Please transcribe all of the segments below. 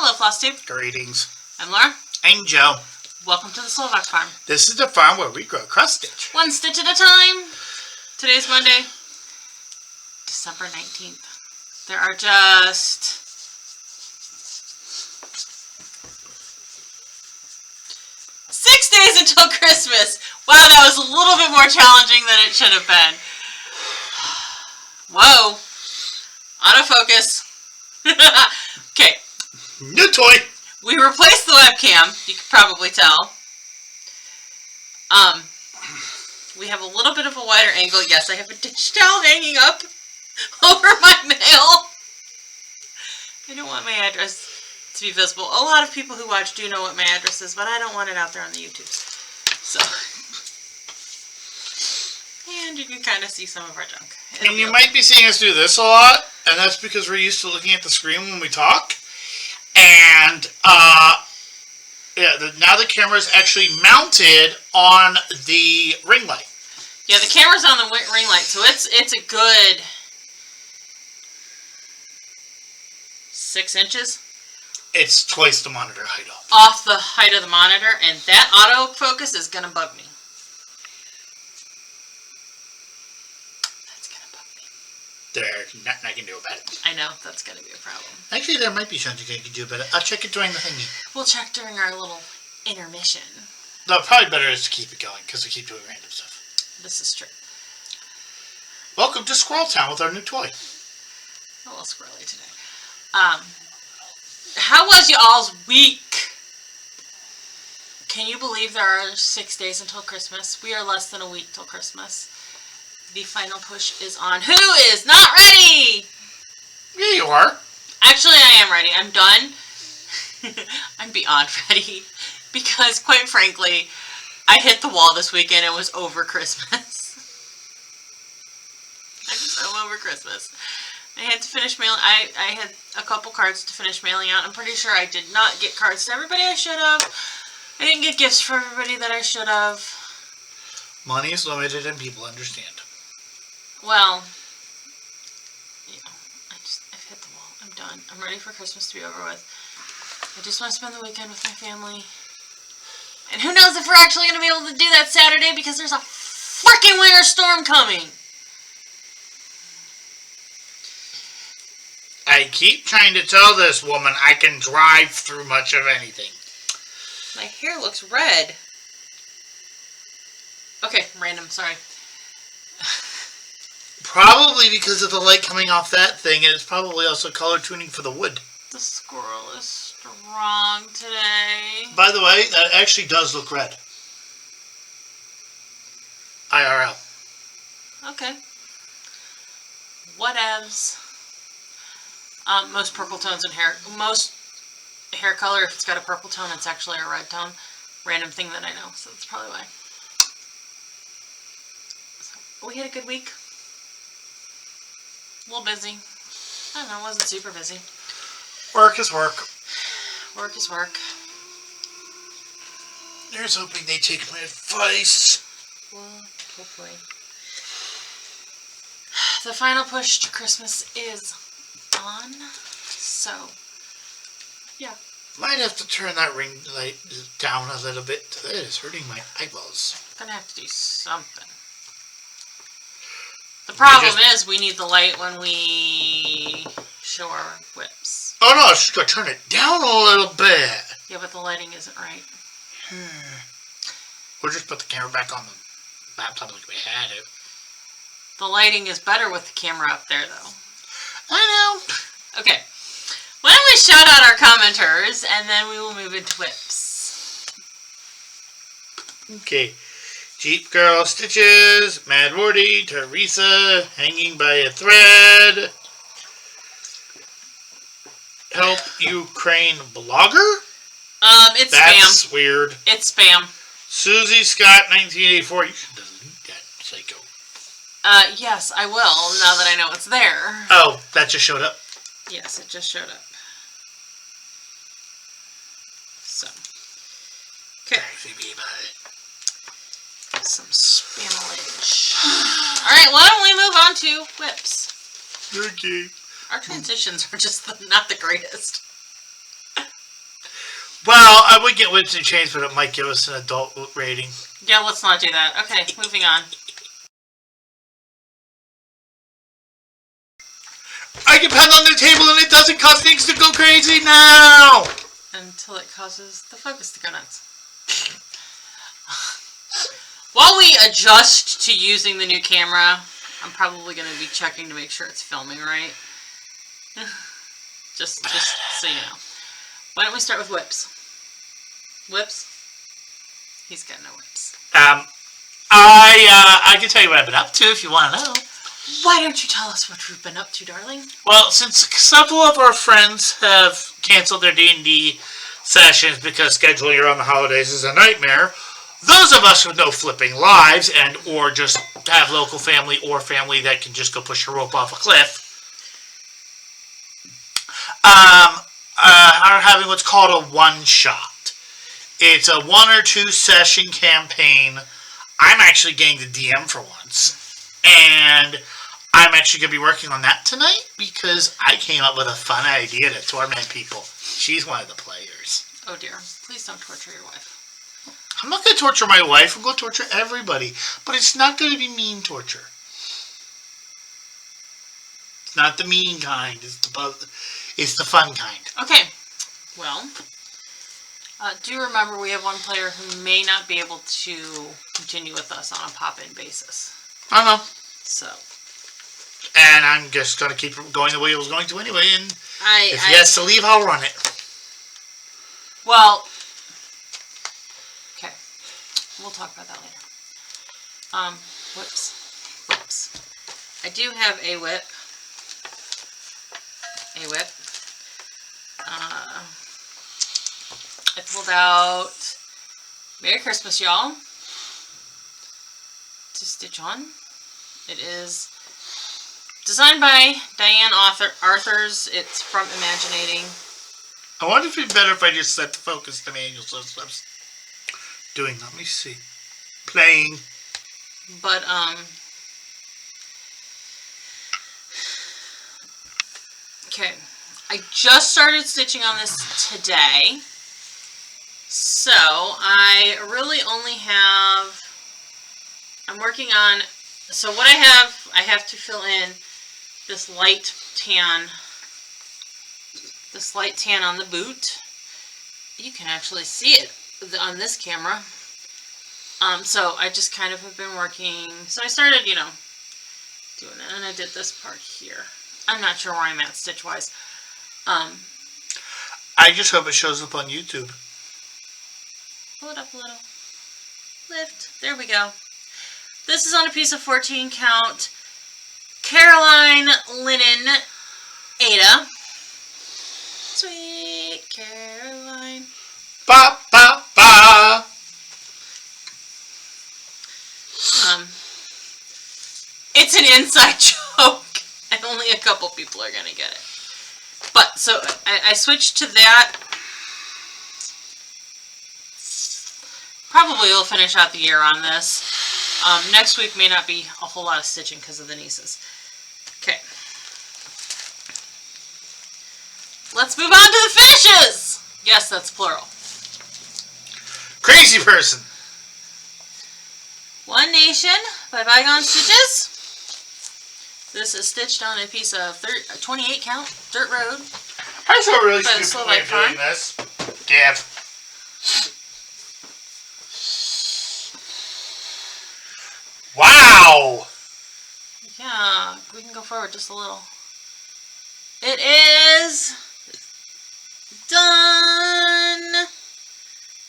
Hello, Flosstube. Greetings. I'm Laura. I'm Joe. Welcome to the Slovak Farm. This is the farm where we grow cross stitch. One stitch at a time. Today's Monday, December 19th. There are just 6 days until Christmas. Wow, that was a little bit more challenging than it should have been. Whoa. Autofocus. Okay. New toy. We replaced the webcam, you can probably tell. We have a little bit of a wider angle. Yes, I have a dish towel hanging up over my mail. I don't want my address to be visible. A lot of people who watch do know what my address is, but I don't want it out there on the YouTubes. So, and you can kind of see some of our junk. And you might be seeing us do this a lot, and that's because we're used to looking at the screen when we talk. And, now the camera is actually mounted on the ring light. Yeah, the camera's on the ring light, so it's a good 6 inches. It's twice the monitor height Off the height of the monitor, and that autofocus is gonna bug me. That's gonna bug me. There's nothing I can do about it. I know, that's gonna be a problem. Actually, there might be something I can do about it. I'll check it during the thingy. We'll check during our little intermission. No, probably better is to keep it going, because we keep doing random stuff. This is true. Welcome to Squirrel Town with our new toy. A little squirrely today. How was y'all's week? Can you believe there are 6 days until Christmas? We are less than a week till Christmas. The final push is on. Who is not ready? Yeah, you are. Actually, I am ready. I'm done. I'm beyond ready. Because, quite frankly, I hit the wall this weekend and was over Christmas. I'm so over Christmas. I had to finish mailing. I had a couple cards to finish mailing out. I'm pretty sure I did not get cards to everybody I should have. I didn't get gifts for everybody that I should have. Money is limited and people understand. Well, yeah, I've hit the wall. I'm done. I'm ready for Christmas to be over with. I just want to spend the weekend with my family. And who knows if we're actually going to be able to do that Saturday because there's a freaking winter storm coming. I keep trying to tell this woman I can drive through much of anything. My hair looks red. Okay, random, sorry. Probably because of the light coming off that thing, and it's probably also color tuning for the wood. The squirrel is strong today. By the way, that actually does look red. IRL. Okay. Whatevs. Most purple tones in hair. Most hair color, if it's got a purple tone, it's actually a red tone. Random thing that I know, so that's probably why. So, we had a good week. A little busy. I don't know, wasn't super busy. Work is work. Work is work. Here's hoping they take my advice. Well, hopefully. The final push to Christmas is on. So, yeah. Might have to turn that ring light down a little bit. That is hurting my eyeballs. Gonna have to do something. The problem is we need the light when we show our whips. Oh no, she's gonna turn it down a little bit. Yeah, but the lighting isn't right. We'll just put the camera back on the laptop like we had it. The lighting is better with the camera up there, though. I know. Okay. Why don't we shout out our commenters, and then we will move into whips. Okay. Jeep Girl Stitches, Mad Wardy, Teresa, Hanging by a Thread, Help Ukraine Blogger? It's spam. That's weird. It's spam. Susie Scott, 1984. You should delete that, psycho. Yes, I will, now that I know it's there. Oh, that just showed up? Yes, it just showed up. So. Okay. Some spamage. Alright, why don't we move on to whips? Okay. Our transitions are just not the greatest. Well, I would get Winston Chains, but it might give us an adult rating. Yeah, let's not do that. Okay, moving on. I can pound on the table and it doesn't cause things to go crazy now! Until it causes the focus to go nuts. While we adjust to using the new camera, I'm probably going to be checking to make sure it's filming right. just so you know. Why don't we start with whips? Whips? He's got no whips. I can tell you what I've been up to if you want to know. Why don't you tell us what you've been up to, darling? Well, since several of our friends have canceled their D&D sessions because scheduling around the holidays is a nightmare, those of us with no flipping lives and or just have local family or family that can just go push a rope off a cliff, are having what's called a one-shot. It's a 1 or 2 session campaign. I'm actually getting the DM for once. And I'm actually going to be working on that tonight because I came up with a fun idea to torment people. She's one of the players. Oh dear. Please don't torture your wife. I'm not going to torture my wife. I'm going to torture everybody. But it's not going to be mean torture. It's not the mean kind. It's the fun kind. Okay. Well, do remember we have one player who may not be able to continue with us on a pop-in basis. I know. So. And I'm just going to keep going the way it was going to anyway. And if he has to leave, I'll run it. Well, okay. We'll talk about that later. Whips. I do have a whip. I pulled out Merry Christmas, y'all, to stitch on. It is designed by Diane Arthurs. It's from Imaginating. I wonder if it'd be better if I just set the focus to manual. So I'm doing. Let me see. Playing. But okay. I just started stitching on this today. So I really only have. I'm working on. So what I have to fill in this light tan on the boot. You can actually see it on this camera. So I just kind of have been working. So I started, doing it, and I did this part here. I'm not sure where I'm at stitch-wise. I just hope it shows up on YouTube. Pull it up a little. Lift. There we go. This is on a piece of 14 count Caroline linen Ada. Sweet Caroline. Ba ba ba. It's an inside joke, and only a couple people are gonna get it. But so I switched to that. Probably will finish out the year on this. Next week may not be a whole lot of stitching because of the nieces. Okay. Let's move on to the finishes! Yes, that's plural. Crazy person. One Nation by Bygone Stitches. This is stitched on a piece of 28 count Dirt Road. I saw a really by the stupid Slovak way of Farm. doing this. Gab. Wow! Yeah, we can go forward just a little. It is done,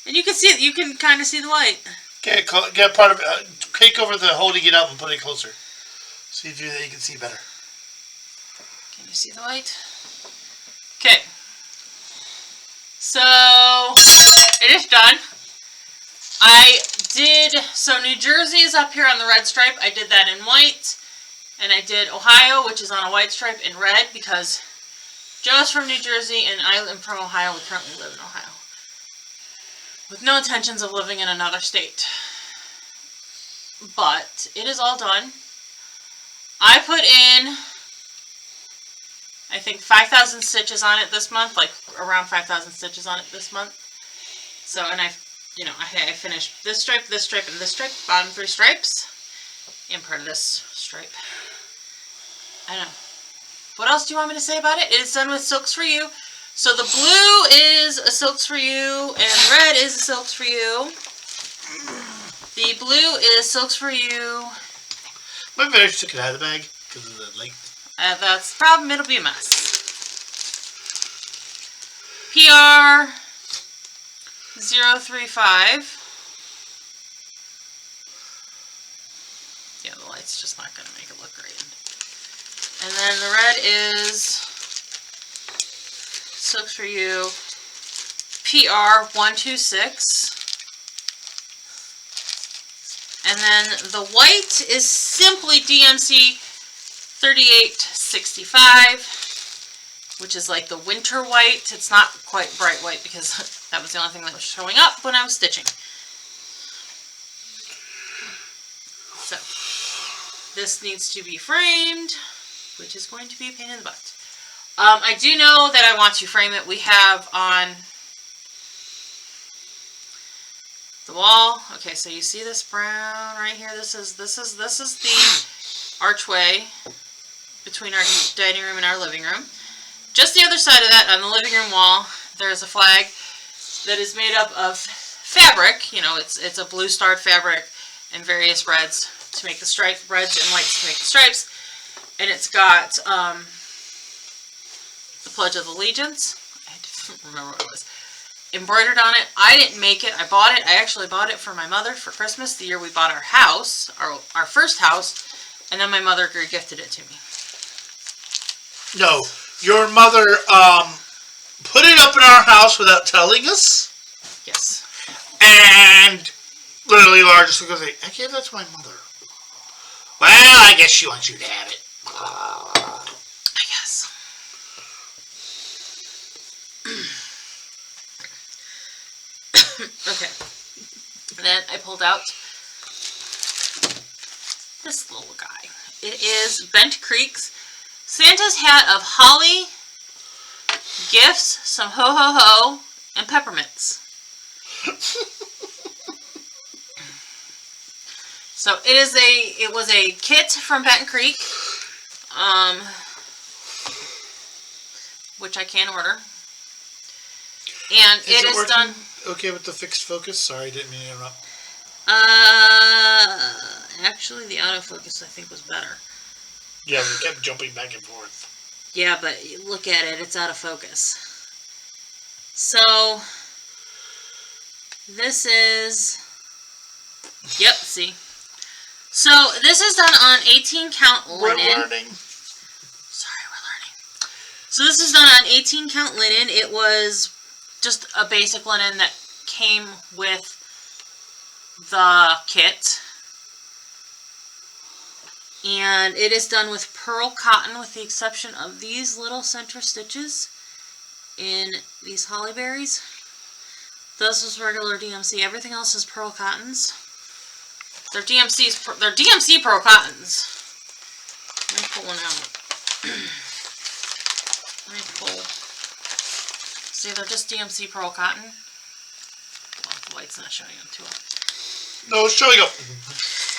and you can see it. You can kind of see the white. Okay, get part of it. Take over the holding it up and put it closer. See if you can see better. Can you see the white? Okay. So it is done. So New Jersey is up here on the red stripe. I did that in white. And I did Ohio, which is on a white stripe, in red because Joe's from New Jersey and I am from Ohio. We currently live in Ohio. With no intentions of living in another state. But it is all done. I put in, I think, 5,000 stitches on it this month. Like around 5,000 stitches on it this month. So, and I finished this stripe, and this stripe, bottom 3 stripes, and part of this stripe. I don't know. What else do you want me to say about it? It is done with Silks For You. So the blue is a Silks For You, and red is a Silks For You. The blue is Silks For You. Maybe I just took it out of the bag because of the length. That's the problem. It'll be a mess. PR 035. Yeah, the light's just not going to make it look great. And then the red is Silks For You PR 126. And then the white is simply DMC 3865, which is like the winter white. It's not quite bright white because that was the only thing that was showing up when I was stitching. So, this needs to be framed, which is going to be a pain in the butt. I do know that I want to frame it. We have on the wall. Okay, so you see this brown right here. This is the archway between our dining room and our living room. Just the other side of that, on the living room wall, there's a flag that is made up of fabric. You know, it's a blue starred fabric and various reds to make the stripes, reds and whites to make the stripes. And it's got the Pledge of Allegiance. I don't remember what it was. Embroidered on it. I didn't make it. I bought it. I actually bought it for my mother for Christmas the year we bought our house, our first house, and then my mother gifted it to me. No, your mother put it up in our house without telling us. Yes. And literally largest goes, I gave that to my mother. Well, I guess she wants you to have it. I guess. Okay. And then I pulled out this little guy. It is Bent Creek's Santa's hat of holly, gifts, some ho-ho-ho, and peppermints. So it was a kit from Benton Creek, which I can order. And it is done. Okay with the fixed focus? Sorry, didn't mean to interrupt. Actually the autofocus I think was better. Yeah, we kept jumping back and forth. Yeah, but look at it, it's out of focus. So this is, yep, see. So this is done on 18 count linen. We're learning. Sorry, we're learning. So this is done on 18 count linen. It was just a basic linen that came with the kit. And it is done with pearl cotton with the exception of these little center stitches in these holly berries. This is regular DMC. Everything else is pearl cottons. They're DMC pearl cottons. Let me pull one out. Let me pull. See, they're just DMC pearl cotton. Well, the light's not showing up too well. No, it's showing up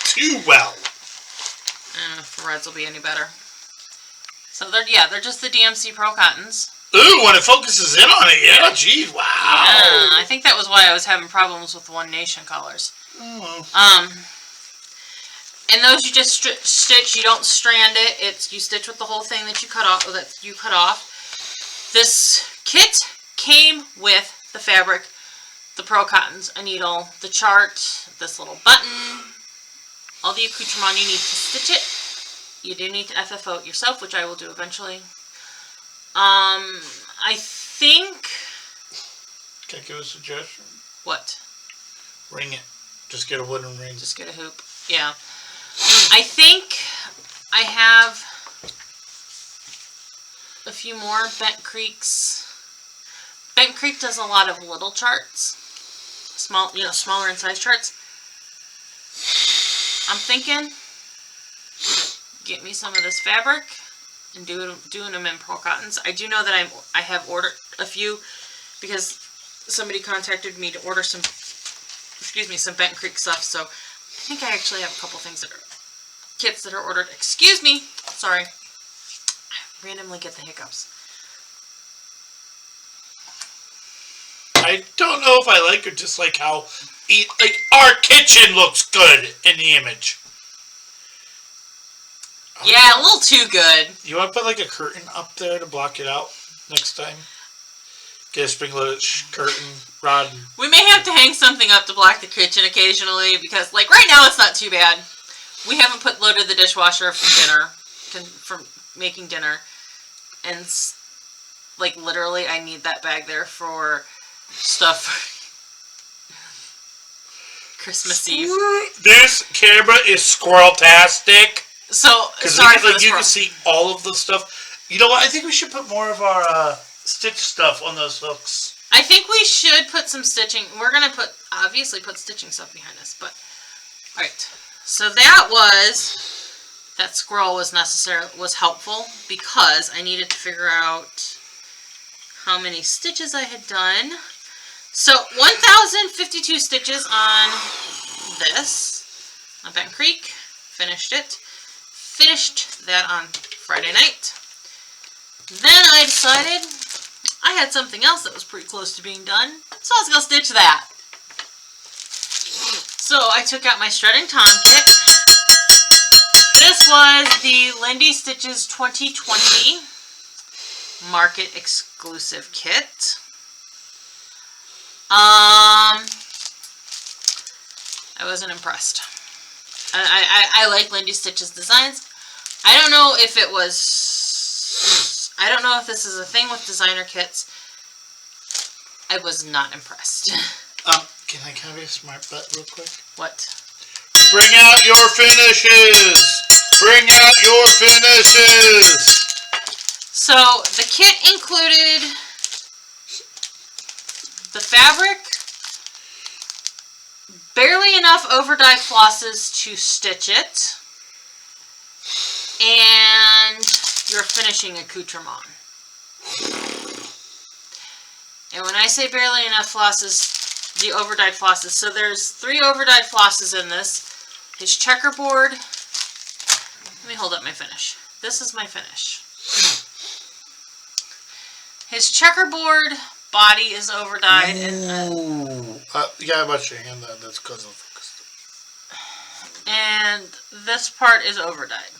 too well. I don't know if the reds will be any better. So they're just the DMC pearl cottons. Ooh, when it focuses in on it, yeah, geez, wow. Yeah, I think that was why I was having problems with the One Nation colors. Oh. And those you just stitch. You don't strand it. You stitch with the whole thing that you cut off. This kit came with the fabric, the pearl cottons, a needle, the chart, this little button, all the accoutrement you need to stitch it. You do need to FFO it yourself, which I will do eventually. I think. Can I give a suggestion? What? Ring it. Just get a wooden ring. Just get a hoop. Yeah. I think I have a few more Bent Creeks. Bent Creek does a lot of little charts. Smaller in size charts. I'm thinking get me some of this fabric and doing them in pearl cottons. I do know that I have ordered a few because somebody contacted me to order some Benton Creek stuff, so I think I actually have a couple things that are kits that are ordered. Excuse me. Sorry. I randomly get the hiccups. I don't know if I like or dislike how our kitchen looks good in the image. Yeah, a little too good. You want to put like a curtain up there to block it out next time? Get a spring-loaded curtain rod. We may have to hang something up to block the kitchen occasionally because, like, right now it's not too bad. We haven't loaded the dishwasher for making dinner, and like literally, I need that bag there for stuff. Christmas Eve. This camera is squirrel-tastic. So sorry for you can see all of the stuff. You know what? I think we should put more of our stitch stuff on those hooks. I think we should put some stitching. We're gonna obviously put stitching stuff behind us, but all right. So that squirrel was helpful because I needed to figure out how many stitches I had done. So 1,052 stitches on this on Benton Creek. Finished it. Finished that on Friday night. Then I decided I had something else that was pretty close to being done, so I was going to stitch that. So I took out my Strutting Tom kit. This was the Lindy Stitches 2020 Market Exclusive Kit. I wasn't impressed. I like Lindy Stitches designs. I don't know if this is a thing with designer kits. I was not impressed. Can I be a smart butt real quick? What? Bring out your finishes! Bring out your finishes! So, the kit included the fabric, barely enough overdyed flosses to stitch it, and your finishing accoutrement. And when I say barely enough flosses, the overdyed flosses. So there's 3 overdyed flosses in this. His checkerboard. Let me hold up my finish. This is my finish. His checkerboard body is overdyed. You got a bunch of your hand there. That's because I'm focused. And this part is overdyed.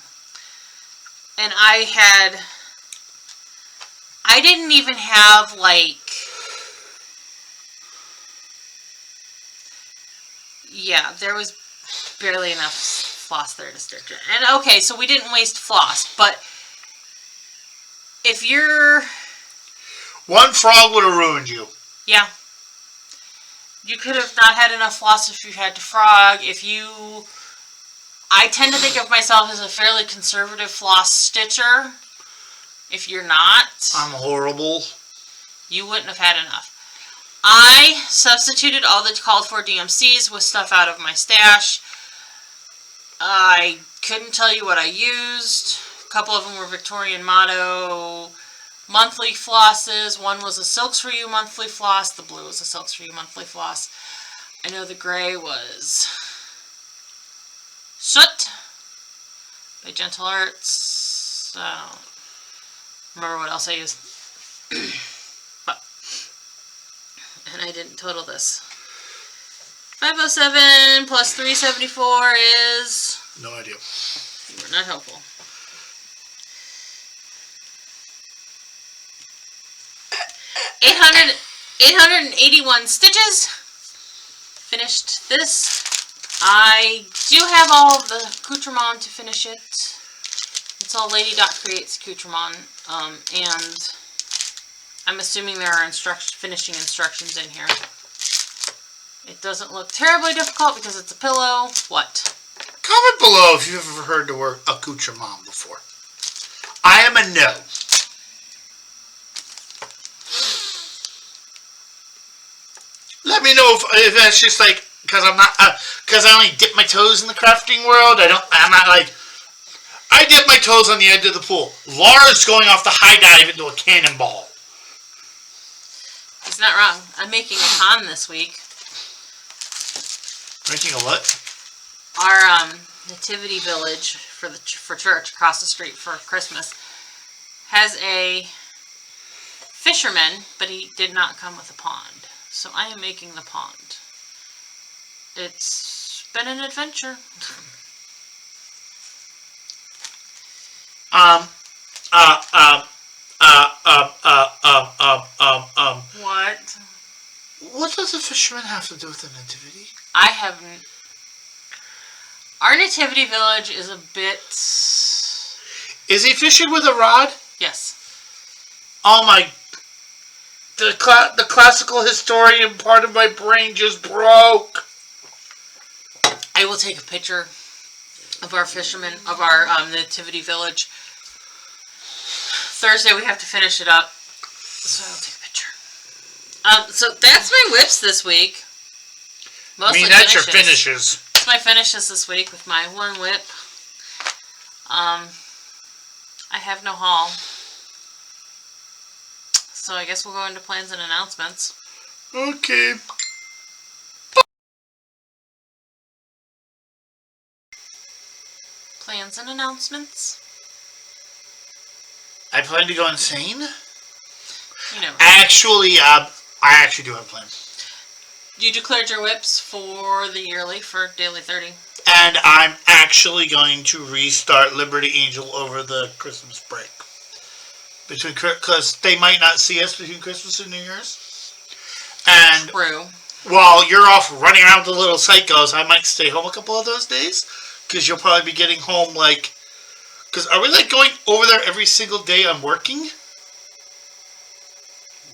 And I didn't even have like, yeah, there was barely enough floss there to stitch it. And okay, so we didn't waste floss, but if you're... One frog would have ruined you. Yeah. You could have not had enough floss if you had to frog. I tend to think of myself as a fairly conservative floss stitcher. If you're not... I'm horrible. You wouldn't have had enough. I substituted all the called for DMCs with stuff out of my stash. I couldn't tell you what I used. A couple of them were Victorian Motto monthly flosses. One was a Silks For You monthly floss. The blue was a Silks For You monthly floss. I know the gray was Soot by Gentle Arts. I don't remember what else I used. And I didn't total this. 507 plus 374 is... No idea. You were not helpful. 881 stitches. Finished this. I do have all of the accoutrement to finish it. It's all Lady Dot Creates accoutrement. And I'm assuming there are finishing instructions in here. It doesn't look terribly difficult because it's a pillow. What? Comment below if you've ever heard the word accoutrement before. I am a no. Let me know if that's just like because I'm not because I only dip my toes in the crafting world. I'm not like I dip my toes on the edge of the pool. Laura's going off the high dive into a cannonball. He's not wrong. I'm making a pond this week. Making a what? Our nativity village for church across the street for Christmas has a fisherman, but he did not come with a pond. So I am making the pond. It's been an adventure. What? What does a fisherman have to do with the nativity? I haven't. Our nativity village is a bit. Is he fishing with a rod? Yes. Oh my! The classical historian part of my brain just broke. I will take a picture of our fisherman, of our nativity village. Thursday we have to finish it up, so I'll take a picture. So that's my whips this week. Mostly that's your finishes. That's my finishes this week with my one whip. I have no haul. So I guess we'll go into plans and announcements. Okay. Plans and announcements. I plan to go insane. You know. Actually, I actually do have a plan. You declared your whips for the yearly for Daily 30. And I'm actually going to restart Liberty Angel over the Christmas break. Because they might not see us between Christmas and New Year's. And True. while you're off running around with the little psychos, I might stay home a couple of those days. Because you'll probably be getting home like... Because are we like going over there every single day I'm working?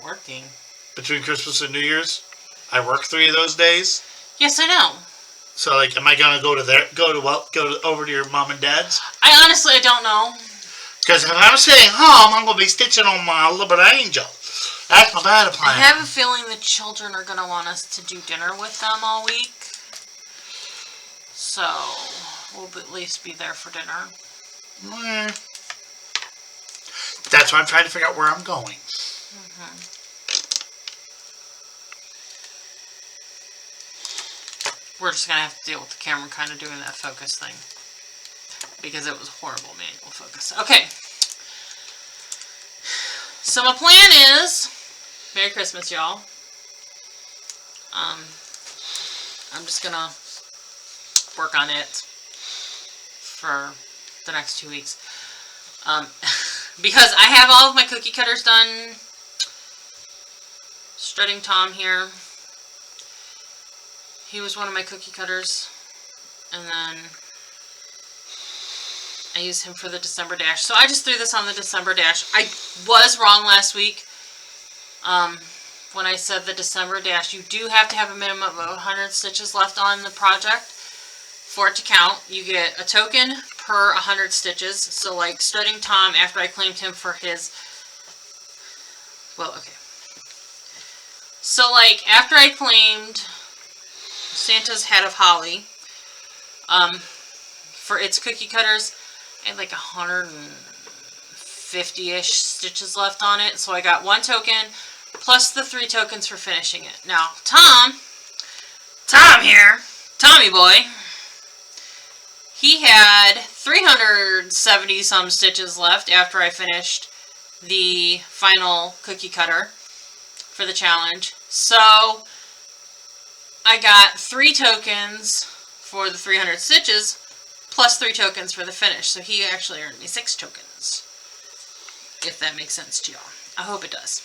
Working? Between Christmas and New Year's? I work 3 of those days. Yes, I know. So like, am I gonna go over to your mom and dad's? I honestly don't know. Because if I'm staying home, I'm gonna be stitching on my Liberty Angel. That's my bad plan. I have a feeling the children are gonna want us to do dinner with them all week. So we'll at least be there for dinner. That's why I'm trying to figure out where I'm going. Mm-hmm. We're just going to have to deal with the camera kind of doing that focus thing. Because it was horrible manual focus. Okay. So my plan is... Merry Christmas, y'all. I'm just going to work on it for the next 2 weeks. Because I have all of my cookie cutters done. Strutting Tom here. He was one of my cookie cutters. And then I used him for the December dash. So I just threw this on the December dash. I was wrong last week. When I said the December dash, you do have to have a minimum of 100 stitches left on the project for it to count. You get a token per 100 stitches. So like Strutting Tom, after I claimed him for his... Well, okay. So like after I claimed Santa's Head of Holly, for its cookie cutters, I had like 150-ish stitches left on it. So I got 1 token plus the 3 tokens for finishing it. Now, Tom here, Tommy boy, he had 370 some stitches left after I finished the final cookie cutter for the challenge. So I got 3 tokens for the 300 stitches plus 3 tokens for the finish. So he actually earned me 6 tokens. If that makes sense to y'all. I hope it does.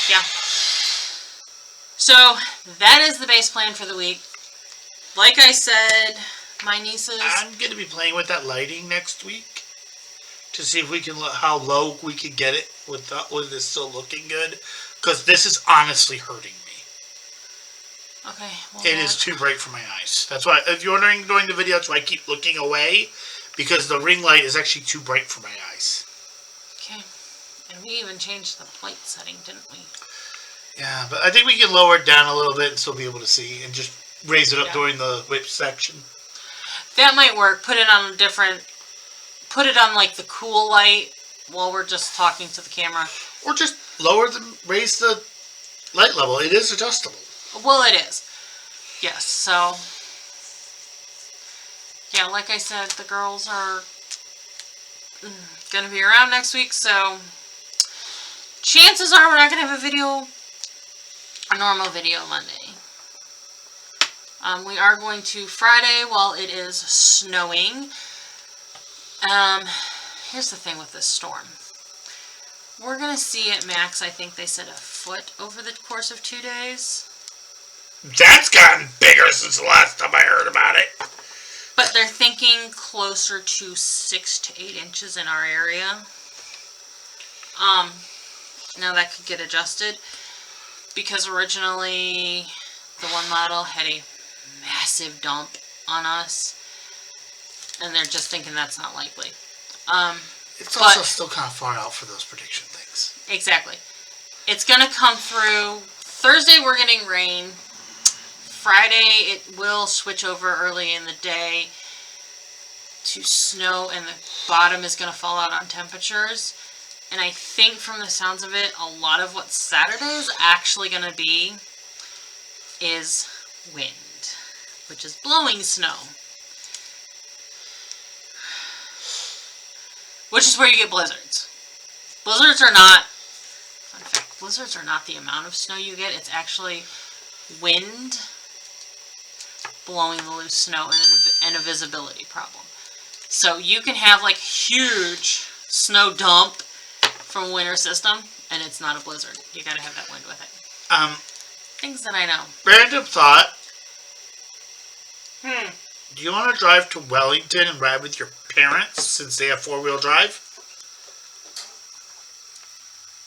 Yeah. So that is the base plan for the week. Like I said, my nieces... I'm going to be playing with that lighting next week to see if we can, how low we can get it with it still looking good. Because this is honestly hurting me. Okay. Well, it is too bright for my eyes. That's why, if you're wondering during the video, that's why I keep looking away. Because the ring light is actually too bright for my eyes. Okay. And we even changed the light setting, didn't we? Yeah, but I think we can lower it down a little bit and still be able to see. And just raise it up during the whip section. That might work. Put it on like the cool light while we're just talking to the camera. Or just raise the light level. It is adjustable. Well, it is. Yes, so... Yeah, like I said, the girls are going to be around next week, so... Chances are we're not going to have a normal video Monday. We are going to Friday while it is snowing. Here's the thing with this storm. We're going to see at max, I think they said, a foot over the course of 2 days. That's gotten bigger since the last time I heard about it. But they're thinking closer to 6 to 8 inches in our area. Now that could get adjusted because originally the one model had a massive dump on us, and they're just thinking that's not likely. It's also still kind of far out for those prediction things. Exactly. It's going to come through. Thursday we're getting rain. Friday it will switch over early in the day to snow, and the bottom is going to fall out on temperatures. And I think from the sounds of it, a lot of what Saturday is actually going to be is wind, which is blowing snow. Which is where you get blizzards. Blizzards are not, fun fact, blizzards are not the amount of snow you get. It's actually wind blowing the loose snow and a visibility problem. So you can have like huge snow dump from a winter system, and it's not a blizzard. You gotta have that wind with it. Things that I know. Random thought. Do you want to drive to Wellington and ride with your parents since they have 4-wheel drive?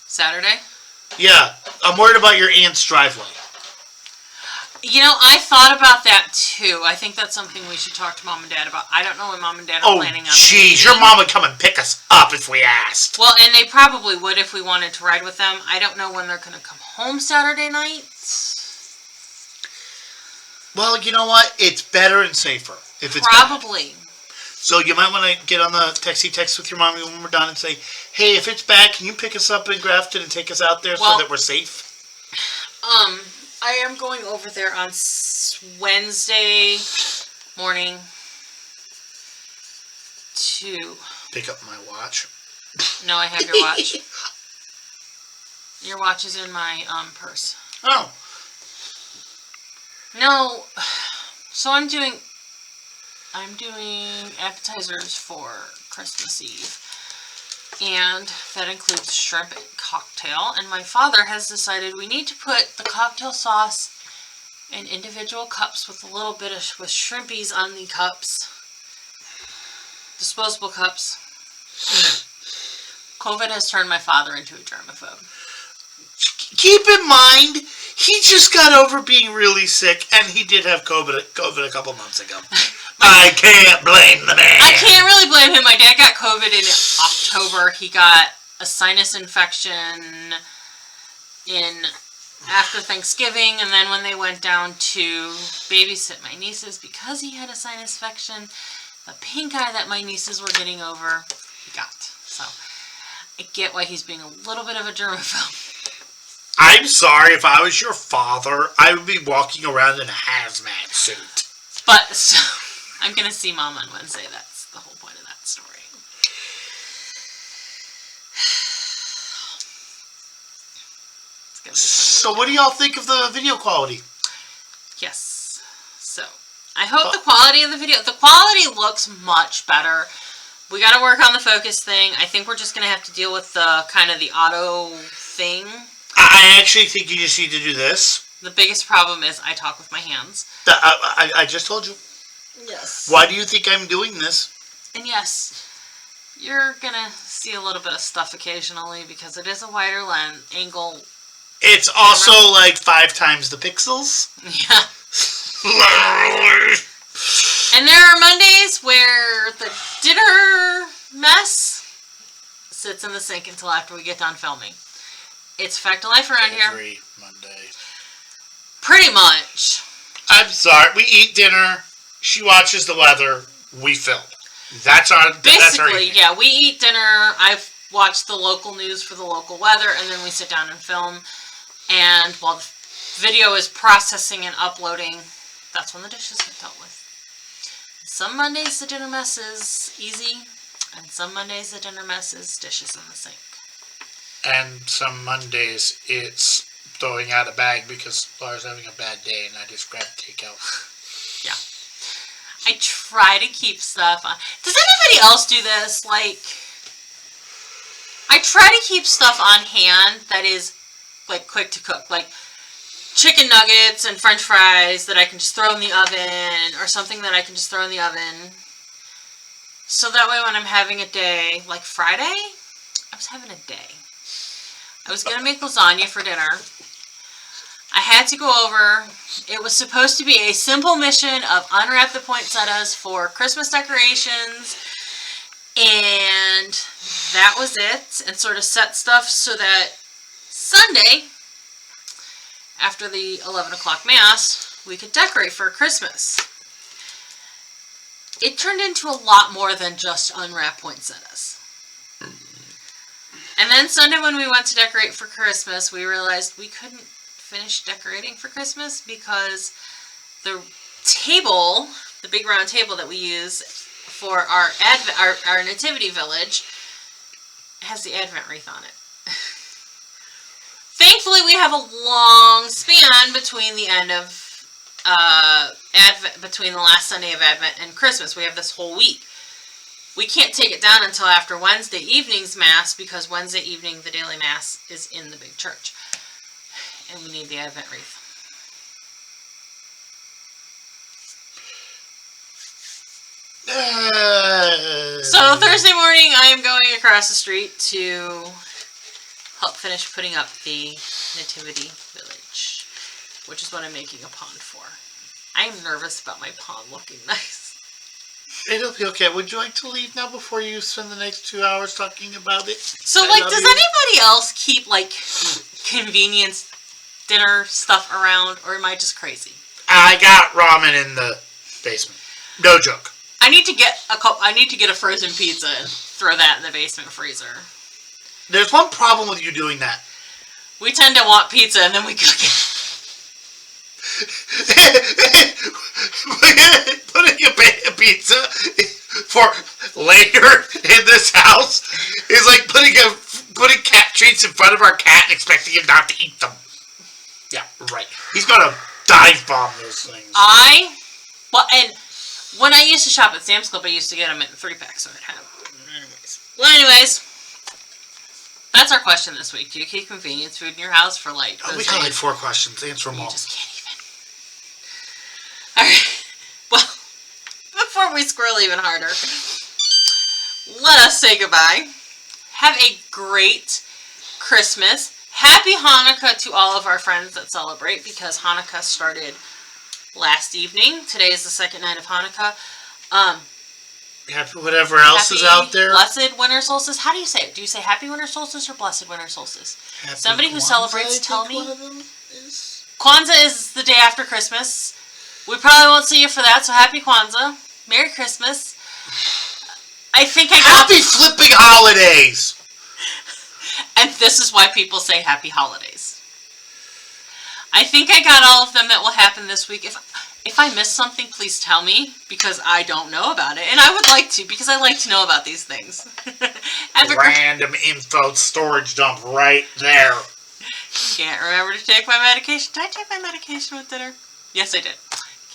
Saturday? Yeah, I'm worried about your aunt's driveway. You know, I thought about that too. I think that's something we should talk to Mom and Dad about. I don't know when Mom and Dad are planning on. Oh, jeez, your mom would come and pick us up if we asked. Well, and they probably would if we wanted to ride with them. I don't know when they're going to come home Saturday night. Well, you know what? It's better and safer if it's probably. Bad. So you might want to get on the text with your mommy when we're done and say, hey, if it's bad, can you pick us up in Grafton and take us out there so that we're safe? I am going over there on Wednesday morning to... Pick up my watch. No, I have your watch. Your watch is in my purse. Oh. No, so I'm doing appetizers for Christmas Eve. And that includes shrimp cocktail. And my father has decided we need to put the cocktail sauce in individual cups with a little bit with shrimpies on the cups. Disposable cups. COVID has turned my father into a germaphobe. Keep in mind, he just got over being really sick, and he did have COVID a couple months ago. I can't blame the man. I can't really blame him. My dad got COVID in October. He got a sinus infection after Thanksgiving, and then when they went down to babysit my nieces, because he had a sinus infection, the pink eye that my nieces were getting over, he got. So I get why he's being a little bit of a germaphobe. I'm sorry, if I was your father, I would be walking around in a hazmat suit. But so, I'm going to see Mom on Wednesday. That's the whole point of that story. So what do y'all think of the video quality? Yes. So I hope the quality of the quality looks much better. We got to work on the focus thing. I think we're just going to have to deal with the kind of the auto thing. I actually think you just need to do this. The biggest problem is I talk with my hands. I just told you. Yes. Why do you think I'm doing this? And yes, you're going to see a little bit of stuff occasionally because it is a wider lens angle. It's also like 5 times the pixels. Yeah. Literally. And there are Mondays where the dinner mess sits in the sink until after we get done filming. It's fact of life around here. Every Monday. Pretty much. I'm sorry. We eat dinner. She watches the weather. We film. That's our basically, yeah. We eat dinner. I've watch the local news for the local weather, and then we sit down and film. And while the video is processing and uploading, that's when the dishes get dealt with. Some Mondays the dinner mess is easy, and some Mondays the dinner mess is dishes in the sink. And some Mondays it's throwing out a bag because Laura's having a bad day and I just grab takeout. Yeah. I try to keep stuff on. Does anybody else do this? Like, I try to keep stuff on hand that is, like, quick to cook. Like, chicken nuggets and french fries that I can just throw in the oven, or something that I can just throw in the oven. So that way when I'm having a day, like Friday, I was having a day. I was going to make lasagna for dinner. I had to go over. It was supposed to be a simple mission of unwrap the poinsettias for Christmas decorations. And that was it. And sort of set stuff so that Sunday, after the 11 o'clock mass, we could decorate for Christmas. It turned into a lot more than just unwrap poinsettias. And then Sunday when we went to decorate for Christmas, we realized we couldn't finish decorating for Christmas because the table, the big round table that we use for our nativity village, has the Advent wreath on it. Thankfully, we have a long span between the end of Advent, between the last Sunday of Advent and Christmas. We have this whole week. We can't take it down until after Wednesday evening's Mass because Wednesday evening, the daily Mass is in the big church. And we need the Advent wreath. So Thursday morning, I am going across the street to help finish putting up the Nativity Village, which is what I'm making a pond for. I am nervous about my pond looking nice. It'll be okay. Would you like to leave now before you spend the next 2 hours talking about it? So, like, does anybody else keep, like, convenience dinner stuff around, or am I just crazy? I got ramen in the basement. No joke. I need to get a frozen pizza and throw that in the basement freezer. There's one problem with you doing that. We tend to want pizza and then we cook it. Putting a pizza for later in this house is like putting cat treats in front of our cat and expecting him not to eat them. Yeah, right. He's gonna dive bomb those things. And when I used to shop at Sam's Club, I used to get them in 3-packs, so I'd have them. Anyways, that's our question this week. Do you keep convenience food in your house for like? We got like 4 questions. Answer them all. You just can't even. All right. Well, before we squirrel even harder, let us say goodbye. Have a great Christmas. Happy Hanukkah to all of our friends that celebrate, because Hanukkah started last evening. Today is the second night of Hanukkah. Happy whatever else is out there. Blessed winter solstice. How do you say it? Do you say happy winter solstice or blessed winter solstice? Happy Somebody who Kwanzaa, celebrates, tell me. one of them is... Kwanzaa is the day after Christmas. We probably won't see you for that, so happy Kwanzaa. Merry Christmas. I think I got... Happy flipping holidays! And this is why people say happy holidays. I think I got all of them that will happen this week. If I missed something, please tell me, because I don't know about it. And I would like to, because I like to know about these things. Random info storage dump right there. Can't remember to take my medication. Did I take my medication with dinner? Yes, I did.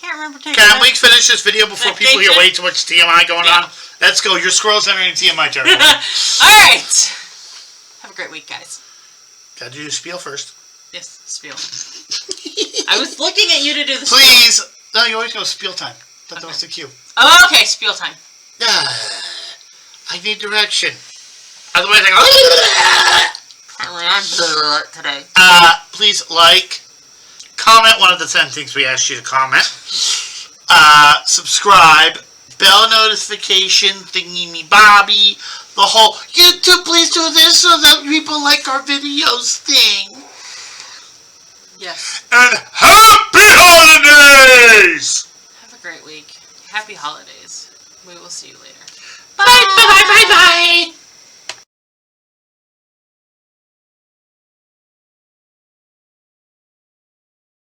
Can't remember to take Can we finish this video before people hear way too much TMI going on? Let's go. Your squirrel's entering TMI territory. Alright. Have a great week, guys. Gotta do the spiel first. Yes, spiel. I was looking at you to do the Please. Spiel. No, you always go spiel time. That was the cue. Oh, okay, spiel time. I need direction. Otherwise I go... Apparently I'm today. Please like, comment one of the 10 things we asked you to comment. Subscribe, bell notification, thingy-me-bobby, the whole YouTube, please do this so that people like our videos thing. Yes. And happy holidays! Have a great week. Happy holidays. We will see you later. Bye, bye, bye, bye, bye.